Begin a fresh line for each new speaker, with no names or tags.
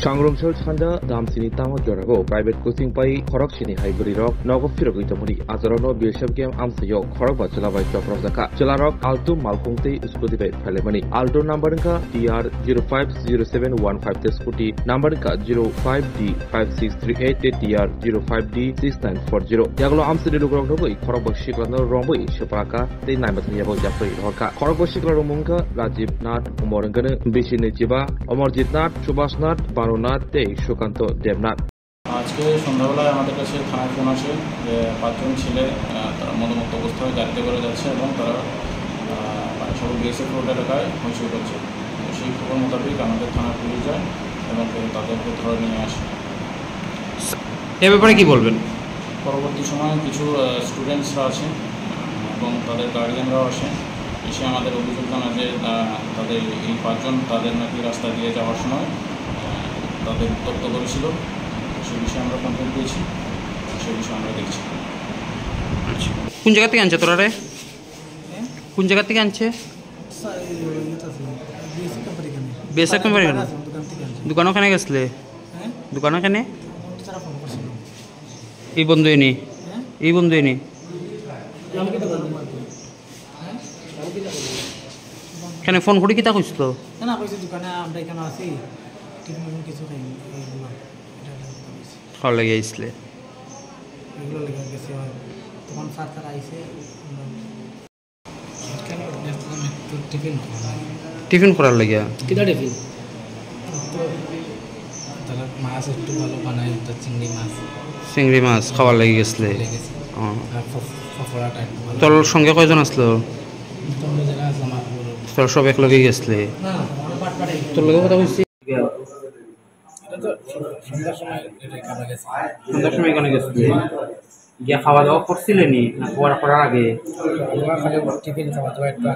Sangromsal Chanda, Damsini Tamo Jorago, private coaching by Korokshini Hybrid Rock, Nogofiro Itamuri, Azarono, Bishop Game Amsayo, Koraba Chalava Chaprozaka, Chalarok, Alto Malconte, Scudive, Palemani, Alto Numberka, DR 050715 Scooty, Numberka 05D5638, DR 05D6940. Yaglo Amsidi Lugonovi, Korobashikano Rombi, Shapaka, the Namatiyabo Japri, Hoka, Korobashikla Romunka, Rajiv Nat, Umorangana, Bishinichiba, Omorjit Nat, Subas Nat, Baronat, Te, Shokanto, Devnat.
আজকে সন্ধ্যাবেলায় আমাদের কাছে থানায় phone আসে যে 5 জন ছেলে তারা মদমত্ত অবস্থায় গাড়িতে করে যাচ্ছে এবং তারা সব বিএসএফ রোড এলাকায় হইচই করছে। সেই খবর মোতাবেক আমাদের থানায় পুলিশ যায় এবং তাদেরকে ধরে নিয়ে আসে।
এ ব্যাপারে কি বলবেন?
পরবর্তী সময়ে কিছু স্টুডেন্টসরা আছে এবং তাদের গার্ডিয়ানরাও আসে, এসে আমাদের অভিযোগ জানায় যে তাদের এই 5 জন তাদের নাকি রাস্তা দিয়ে যাওয়ার সময় তাদের উত্তপ্ত করেছিল। সেই বিষয়ে আমরা কমপ্লেন দিয়েছি, সেই বিষয়ে আমরা দেখছি।
আচ্ছা, কোন জায়গা থেকে আনছে তোরা রে? কোন জায়গা থেকে আনছে? বেসা কোম্পানি দোকান ওখানে গেছিলে? দোকান ওখানে এই বন্ধু এনি এই বন্ধু এনি এখানে ফোন করে কি তা কইছিল?
না কইছে দোকানে আমরা এখানে আছি, ঠিক মতো কিছু খাই এগুলো
খাওয়া লাগে আইসলে
এগুলো লেগে গেছে। তখন স্যার আইসে
টিফিন করার লাগিয়া
কিটা টিফিন তারা মাছ একটু ভালো বানায়, চিংড়ি মাছ
খাওয়ার লাগি গেছিলে।
ফফড়া টাইপ।
তোর সঙ্গে কয়জন আসলো? তোর সব একলগে গেছিলে? তোর লগে কথা বলছি সন্ধ্যার সময় এখানে গেছিলে গিয়া খাওয়া দাওয়া করছিলে নি না করার আগে?
টিফিন খাওয়া দাওয়া একটু